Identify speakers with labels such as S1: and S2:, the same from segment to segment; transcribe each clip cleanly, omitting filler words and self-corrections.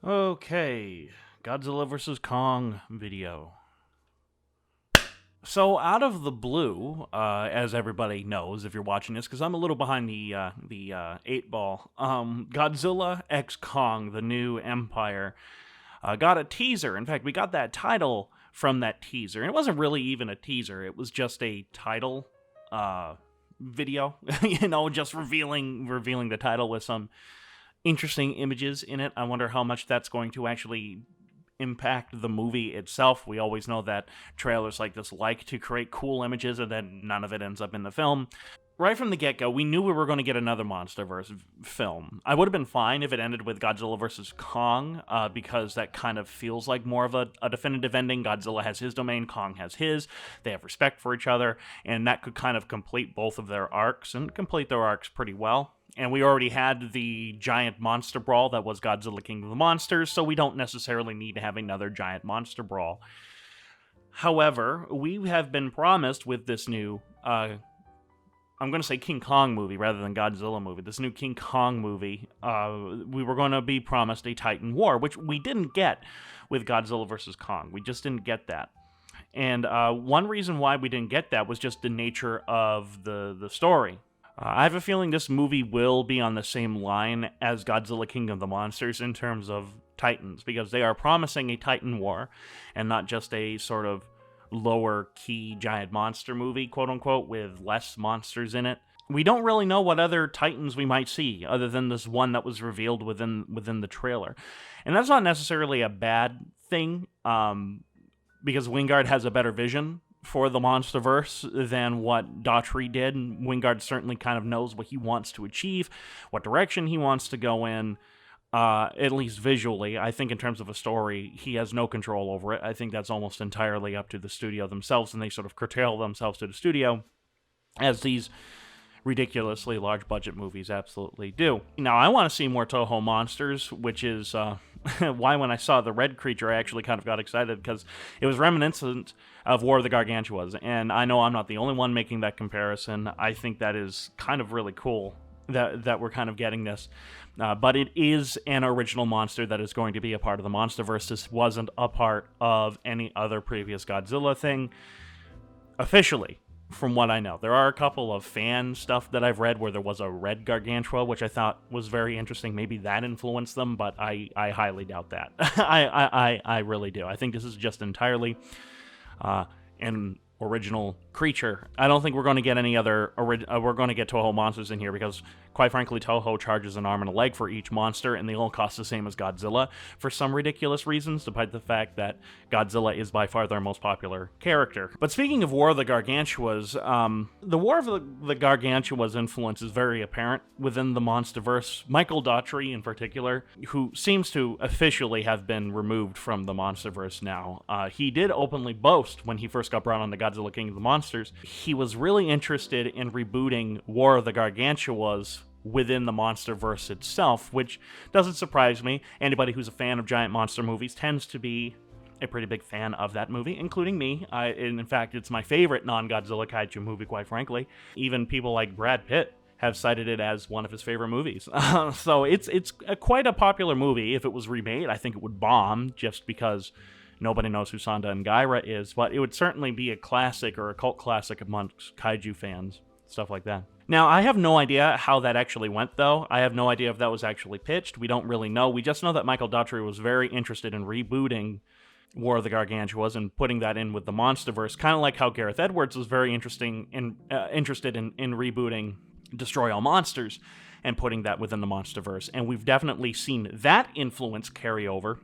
S1: Okay, Godzilla vs. Kong video. So out of the blue, as everybody knows if you're watching this, because I'm a little behind the 8 ball, Godzilla x Kong, the new Empire, got a teaser. In fact, we got that title from that teaser. And it wasn't really even a teaser. It was just a title video, just revealing the title with some interesting images in it. I wonder how much that's going to actually impact the movie itself. We always know that trailers like this like to create cool images and then none of it ends up in the film. Right from the get-go, we knew we were going to get another Monsterverse film. I would have been fine if it ended with Godzilla vs. Kong, because that kind of feels like more of a definitive ending. Godzilla has his domain, Kong has his. They have respect for each other, and that could kind of complete both of their arcs, and complete their arcs pretty well. And we already had the giant monster brawl that was Godzilla King of the Monsters, so we don't necessarily need to have another giant monster brawl. However, we have been promised with this new, I'm going to say King Kong movie rather than Godzilla movie, this new King Kong movie, we were going to be promised a Titan War, which we didn't get with Godzilla vs. Kong. We just didn't get that. And one reason why we didn't get that was just the nature of the story. I have a feeling this movie will be on the same line as Godzilla King of the Monsters in terms of Titans, because they are promising a Titan War, and not just a sort of lower-key giant monster movie, quote-unquote, with less monsters in it. We don't really know what other Titans we might see, other than this one that was revealed within the trailer. And that's not necessarily a bad thing, because Wingard has a better vision for the Monsterverse than what Daughtry did. Wingard certainly kind of knows what he wants to achieve, what direction he wants to go in, at least visually. I think in terms of a story, he has no control over it. I think that's almost entirely up to the studio themselves, and they sort of curtail themselves to the studio, as these ridiculously large budget movies absolutely do. Now, I want to see more Toho monsters, which is why when I saw the red creature, I actually kind of got excited, because it was reminiscent of War of the Gargantuas, and I know I'm not the only one making that comparison. I think that is kind of really cool that we're kind of getting this. But it is an original monster that is going to be a part of the Monsterverse. This wasn't a part of any other previous Godzilla thing, officially, from what I know. There are a couple of fan stuff that I've read where there was a red Gargantua, which I thought was very interesting. Maybe that influenced them, but I highly doubt that. I really do. I think this is just entirely an original creature. I don't think we're going to get any other we're going to get Toho monsters in here, because quite frankly Toho charges an arm and a leg for each monster, and they all cost the same as Godzilla for some ridiculous reasons, despite the fact that Godzilla is by far their most popular character. But speaking of War of the Gargantuas, the War of the Gargantuas influence is very apparent within the Monsterverse. Michael Daughtry in particular, who seems to officially have been removed from the Monsterverse now. He did openly boast when he first got brought on the Godzilla King of the Monsters. He was really interested in rebooting War of the Gargantuas within the Monsterverse itself, which doesn't surprise me. Anybody who's a fan of giant monster movies tends to be a pretty big fan of that movie, including me. And in fact, it's my favorite non-Godzilla kaiju movie, quite frankly. Even people like Brad Pitt have cited it as one of his favorite movies. So it's quite a popular movie. If it was remade, I think it would bomb, just because nobody knows who Sanda and Gaira is, but it would certainly be a classic or a cult classic amongst kaiju fans, stuff like that. Now, I have no idea how that actually went, though. I have no idea if that was actually pitched. We don't really know. We just know that Michael Daughtry was very interested in rebooting War of the Gargantuas and putting that in with the Monsterverse, kind of like how Gareth Edwards was very interested in rebooting Destroy All Monsters and putting that within the Monsterverse. And we've definitely seen that influence carry over,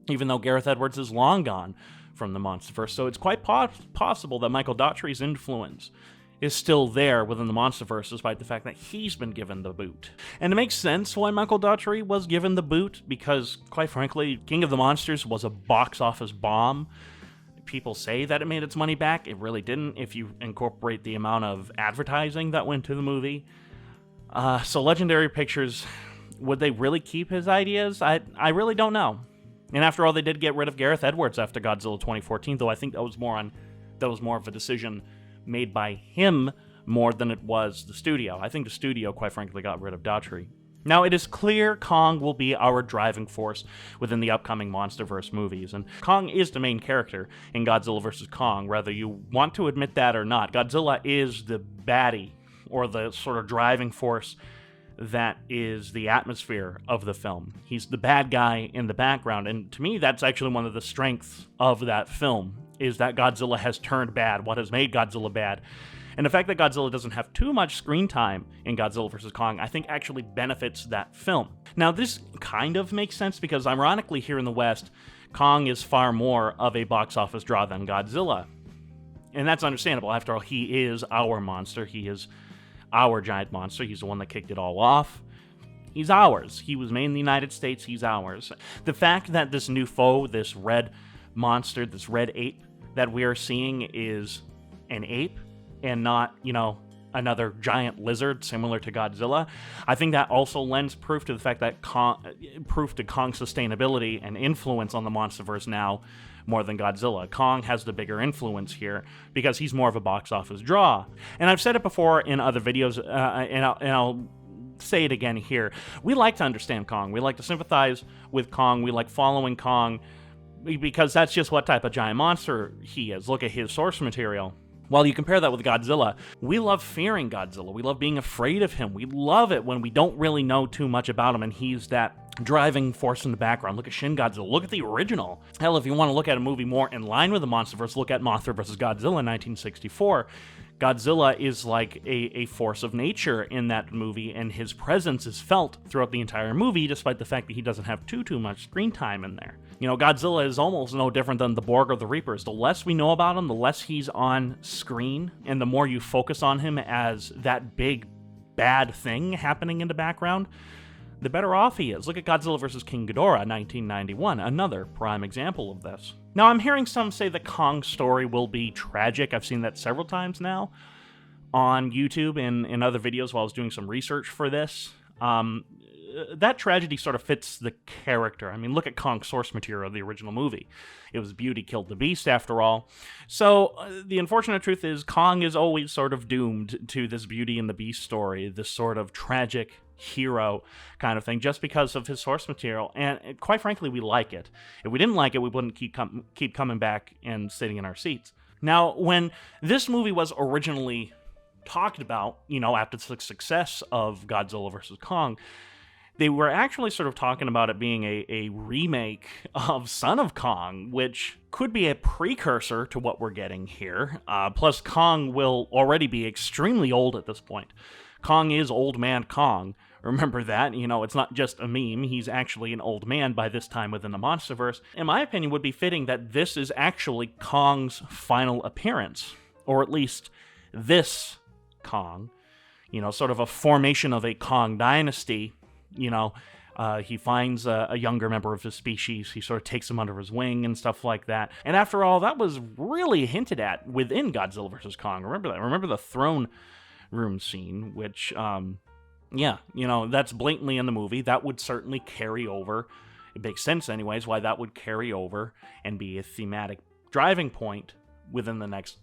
S1: even though Gareth Edwards is long gone from the Monsterverse. So it's quite possible that Michael Daughtry's influence is still there within the Monsterverse, despite the fact that he's been given the boot. And it makes sense why Michael Daughtry was given the boot, because, quite frankly, King of the Monsters was a box office bomb. People say that it made its money back. It really didn't, if you incorporate the amount of advertising that went to the movie. So Legendary Pictures, would they really keep his ideas? I really don't know. And after all, they did get rid of Gareth Edwards after Godzilla 2014, though I think that was more of a decision made by him more than it was the studio. I think the studio, quite frankly, got rid of Daughtry. Now, it is clear Kong will be our driving force within the upcoming Monsterverse movies, and Kong is the main character in Godzilla vs. Kong, whether you want to admit that or not. Godzilla is the baddie, or the sort of driving force that is the atmosphere of the film. He's the bad guy in the background, and to me, that's actually one of the strengths of that film, is that Godzilla has turned bad, what has made Godzilla bad. And the fact that Godzilla doesn't have too much screen time in Godzilla vs. Kong, I think actually benefits that film. Now, this kind of makes sense because, ironically, here in the West, Kong is far more of a box office draw than Godzilla. And that's understandable. After all, he is our monster. He is our giant monster. He's the one that kicked it all off. He's ours. He was made in the United States. He's ours. The fact that this new foe, this red monster, this red ape that we are seeing is an ape, and not, another giant lizard similar to Godzilla, I think that also lends proof to the fact that proof to Kong's sustainability and influence on the Monsterverse now more than Godzilla. Kong has the bigger influence here because he's more of a box office draw. And I've said it before in other videos, and I'll say it again here. We like to understand Kong. We like to sympathize with Kong. We like following Kong because that's just what type of giant monster he is. Look at his source material. While you compare that with Godzilla, we love fearing Godzilla. We love being afraid of him. We love it when we don't really know too much about him, and he's that driving force in the background. Look at Shin Godzilla. Look at the original. Hell, if you want to look at a movie more in line with the Monsterverse, look at Mothra vs. Godzilla in 1964. Godzilla is like a force of nature in that movie, and his presence is felt throughout the entire movie, despite the fact that he doesn't have too much screen time in there. Godzilla is almost no different than the Borg or the Reapers. The less we know about him, the less he's on screen, and the more you focus on him as that big, bad thing happening in the background, the better off he is. Look at Godzilla vs. King Ghidorah, 1991, another prime example of this. Now, I'm hearing some say that Kong's story will be tragic. I've seen that several times now on YouTube and in other videos while I was doing some research for this. That tragedy sort of fits the character. I mean, look at Kong's source material of the original movie. It was beauty killed the beast, after all. So, the unfortunate truth is Kong is always sort of doomed to this Beauty and the Beast story, this sort of tragic hero kind of thing, just because of his source material, and quite frankly, we like it. If we didn't like it, we wouldn't keep coming back and sitting in our seats. Now, when this movie was originally talked about, after the success of Godzilla vs. Kong, they were actually sort of talking about it being a remake of Son of Kong, which could be a precursor to what we're getting here. Plus, Kong will already be extremely old at this point. Kong is Old Man Kong. Remember that. It's not just a meme. He's actually an old man by this time within the Monsterverse. In my opinion, would be fitting that this is actually Kong's final appearance, or at least this Kong. Sort of a formation of a Kong dynasty. He finds a younger member of his species. He sort of takes him under his wing and stuff like that. And after all, that was really hinted at within Godzilla vs. Kong. Remember that? Remember the throne room scene, which, that's blatantly in the movie. That would certainly carry over. It makes sense anyways why that would carry over and be a thematic driving point within the next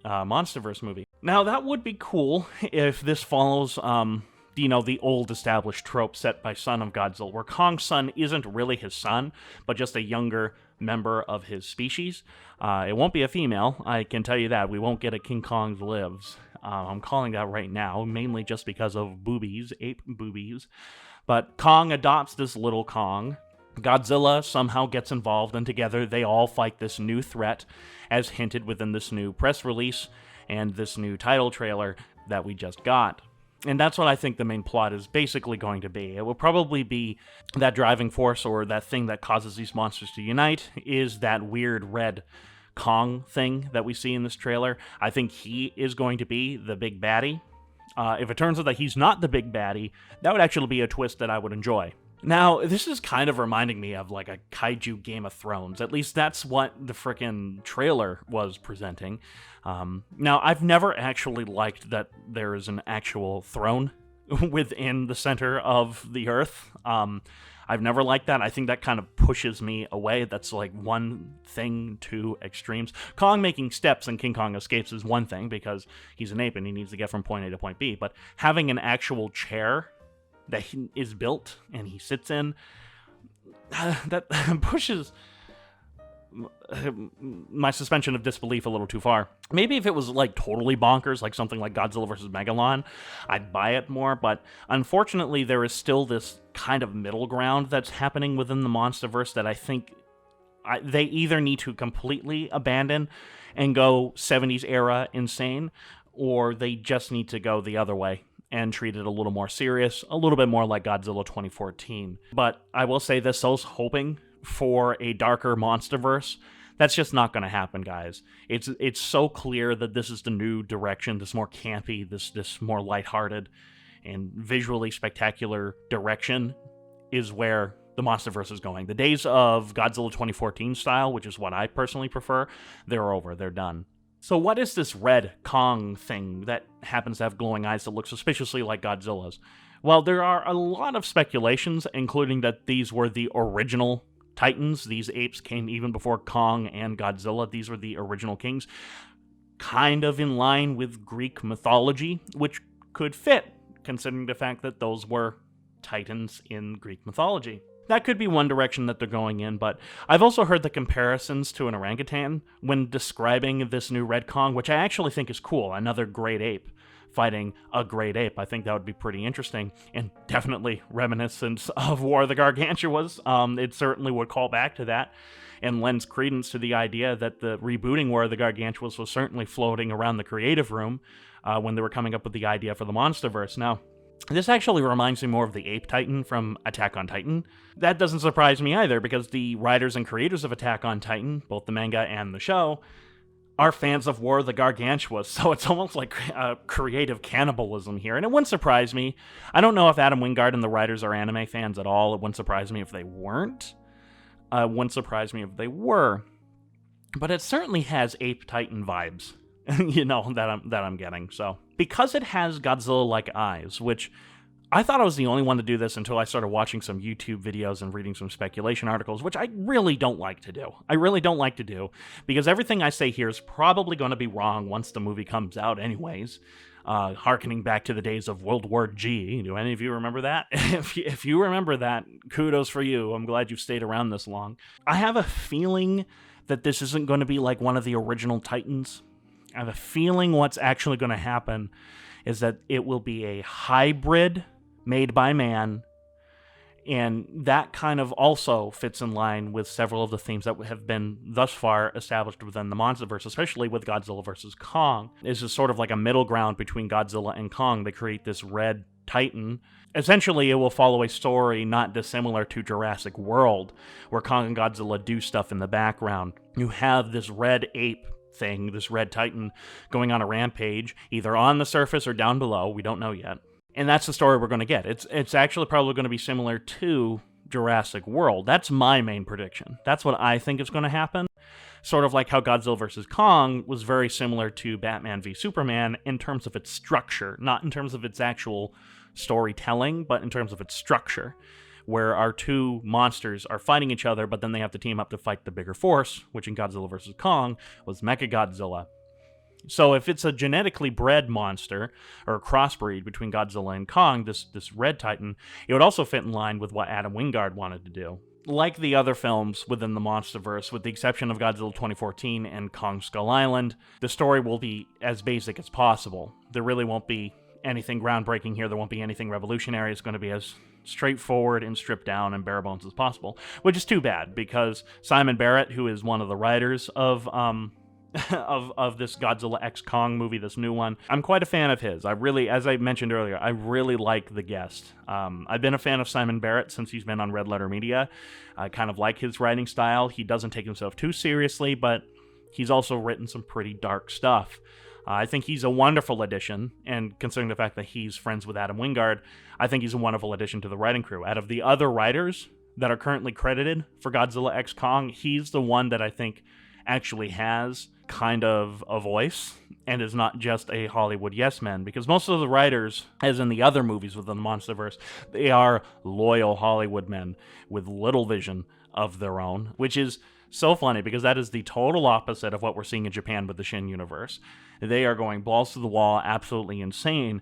S1: Monsterverse movie. Now, that would be cool if this follows the old established trope set by Son of Godzilla, where Kong's son isn't really his son, but just a younger member of his species. It won't be a female, I can tell you that. We won't get a King Kong Lives. I'm calling that right now, mainly just because of boobies, ape boobies. But Kong adopts this little Kong. Godzilla somehow gets involved, and together they all fight this new threat, as hinted within this new press release and this new title trailer that we just got. And that's what I think the main plot is basically going to be. It will probably be that driving force, or that thing that causes these monsters to unite, is that weird red Kong thing that we see in this trailer. I think he is going to be the big baddie. If it turns out that he's not the big baddie, that would actually be a twist that I would enjoy. Now, this is kind of reminding me of like a kaiju Game of Thrones. At least that's what the frickin' trailer was presenting. Now, I've never actually liked that there is an actual throne within the center of the Earth. I've never liked that. I think that kind of pushes me away. That's like one thing to extremes. Kong making steps and King Kong escapes is one thing because he's an ape and he needs to get from point A to point B. But having an actual chair that he is built and he sits in, that pushes my suspension of disbelief a little too far. Maybe if it was like totally bonkers, like something like Godzilla vs. Megalon, I'd buy it more, but unfortunately there is still this kind of middle ground that's happening within the Monsterverse that I think they either need to completely abandon and go 70s era insane, or they just need to go the other way and treat it a little more serious, a little bit more like Godzilla 2014. But I will say this, I was hoping for a darker Monsterverse. That's just not going to happen, guys. It's so clear that this is the new direction, this more campy, this more lighthearted and visually spectacular direction is where the Monsterverse is going. The days of Godzilla 2014 style, which is what I personally prefer, they're over. They're done. So what is this red Kong thing that happens to have glowing eyes that look suspiciously like Godzilla's? Well, there are a lot of speculations, including that these were the original Titans. These apes came even before Kong and Godzilla. These were the original kings, kind of in line with Greek mythology, which could fit, considering the fact that those were Titans in Greek mythology. That could be one direction that they're going in, but I've also heard the comparisons to an orangutan when describing this new Red Kong, which I actually think is cool. Another great ape fighting a great ape. I think that would be pretty interesting, and definitely reminiscent of War of the Gargantuas. It certainly would call back to that and lends credence to the idea that the rebooting War of the Gargantuas was certainly floating around the creative room when they were coming up with the idea for the Monsterverse. Now, this actually reminds me more of the Ape Titan from Attack on Titan. That doesn't surprise me either, because the writers and creators of Attack on Titan, both the manga and the show, are fans of War of the Gargantuas, so it's almost like creative cannibalism here, and it wouldn't surprise me. I don't know if Adam Wingard and the writers are anime fans at all. It wouldn't surprise me if they weren't. It wouldn't surprise me if they were. But it certainly has Ape Titan vibes, that I'm getting, so. Because it has Godzilla-like eyes, which I thought I was the only one to do this until I started watching some YouTube videos and reading some speculation articles, which I really don't like to do. I really don't like to do, because everything I say here is probably going to be wrong once the movie comes out anyways. Harkening back to the days of World War G. Do any of you remember that? If you remember that, kudos for you. I'm glad you've stayed around this long. I have a feeling that this isn't going to be like one of the original Titans. I have a feeling what's actually going to happen is that it will be a hybrid made by man, and that kind of also fits in line with several of the themes that have been thus far established within the Monsterverse, especially with Godzilla vs. Kong. This is sort of like a middle ground between Godzilla and Kong. They create this red Titan. Essentially, it will follow a story not dissimilar to Jurassic World, where Kong and Godzilla do stuff in the background. You have this red ape thing, this red Titan, going on a rampage, either on the surface or down below. We don't know yet. And that's the story we're going to get. It's actually probably going to be similar to Jurassic World. That's my main prediction. That's what I think is going to happen. Sort of like how Godzilla vs. Kong was very similar to Batman v Superman in terms of its structure, not in terms of its actual storytelling, but in terms of its structure, where our two monsters are fighting each other, but then they have to team up to fight the bigger force, which in Godzilla vs. Kong was Mechagodzilla. So if it's a genetically bred monster, or a crossbreed between Godzilla and Kong, this red Titan, it would also fit in line with what Adam Wingard wanted to do. Like the other films within the Monsterverse, with the exception of Godzilla 2014 and Kong Skull Island, the story will be as basic as possible. There really won't be anything groundbreaking here. There won't be anything revolutionary. It's going to be as straightforward and stripped down and bare bones as possible, which is too bad, because Simon Barrett, who is one of the writers of of this Godzilla X Kong movie, this new one, I'm quite a fan of his. I really, as I mentioned earlier, I really like The Guest. I've been a fan of Simon Barrett since he's been on Red Letter Media. I kind of like his writing style. He doesn't take himself too seriously, but he's also written some pretty dark stuff. I think he's a wonderful addition, and considering the fact that he's friends with Adam Wingard, I think he's a wonderful addition to the writing crew. Out of the other writers that are currently credited for Godzilla X Kong, he's the one that I think actually has kind of a voice and is not just a Hollywood yes man, because most of the writers, as in the other movies within the Monsterverse, they are loyal Hollywood men with little vision of their own, which is so funny because that is the total opposite of what we're seeing in Japan with the Shin universe. They are going balls to the wall, absolutely insane,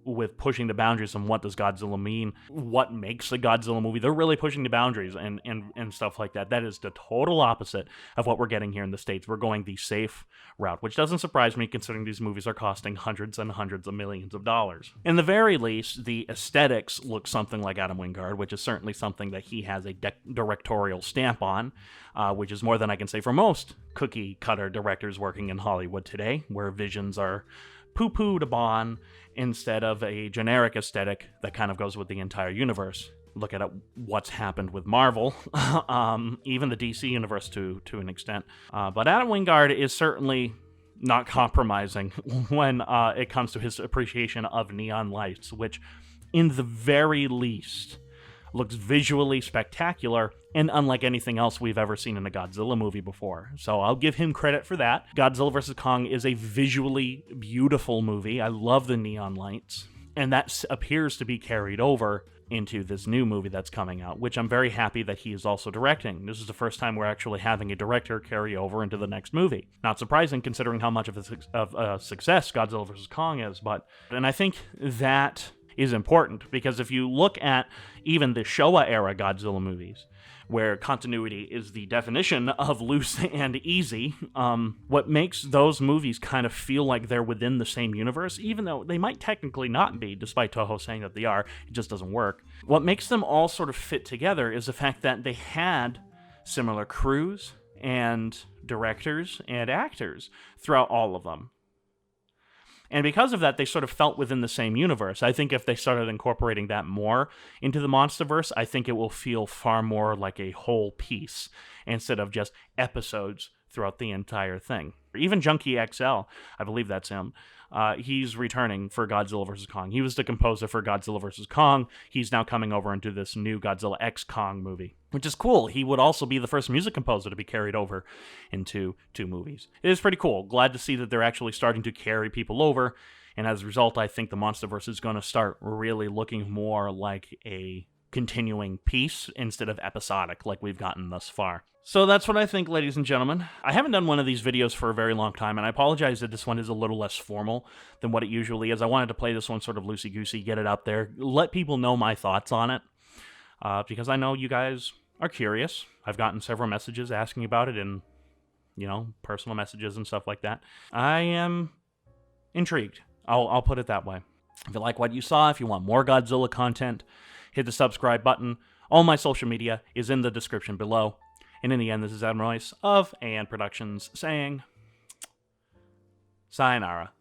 S1: with pushing the boundaries and what does Godzilla mean, what makes a Godzilla movie. They're really pushing the boundaries and stuff like that. That is the total opposite of what we're getting here in the States. We're going the safe route, which doesn't surprise me considering these movies are costing hundreds and hundreds of millions of dollars. In the very least, the aesthetics look something like Adam Wingard, which is certainly something that he has a directorial stamp on, which is more than I can say for most cookie-cutter directors working in Hollywood today, where visions are poo-pooed upon instead of a generic aesthetic that kind of goes with the entire universe. Look at what's happened with Marvel, even the DC universe to an extent. But Adam Wingard is certainly not compromising when it comes to his appreciation of neon lights, which, in the very least, looks visually spectacular and unlike anything else we've ever seen in a Godzilla movie before. So I'll give him credit for that. Godzilla vs. Kong is a visually beautiful movie. I love the neon lights. And that appears to be carried over into this new movie that's coming out, which I'm very happy that he is also directing. This is the first time we're actually having a director carry over into the next movie. Not surprising considering how much of a success Godzilla vs. Kong is, and I think that is important because if you look at even the Showa era Godzilla movies, where continuity is the definition of loose and easy, what makes those movies kind of feel like they're within the same universe, even though they might technically not be, despite Toho saying that they are, it just doesn't work. What makes them all sort of fit together is the fact that they had similar crews and directors and actors throughout all of them. And because of that, they sort of felt within the same universe. I think if they started incorporating that more into the Monsterverse, I think it will feel far more like a whole piece instead of just episodes throughout the entire thing. Even Junkie XL, I believe that's him, he's returning for Godzilla vs. Kong. He was the composer for Godzilla vs. Kong. He's now coming over into this new Godzilla X Kong movie, which is cool. He would also be the first music composer to be carried over into 2 movies. It is pretty cool. Glad to see that they're actually starting to carry people over, and as a result, I think the Monsterverse is going to start really looking more like a continuing piece instead of episodic like we've gotten thus far. So that's what I think, ladies and gentlemen. I haven't done one of these videos for a very long time, and I apologize that this one is a little less formal than what it usually is. I wanted to play this one sort of loosey-goosey, get it out there, let people know my thoughts on it, because I know you guys are curious. I've gotten several messages asking about it in, personal messages and stuff like that. I am intrigued. I'll put it that way. If you like what you saw, if you want more Godzilla content, hit the subscribe button. All my social media is in the description below. And in the end, this is Adam Royce of AN Productions saying, sayonara.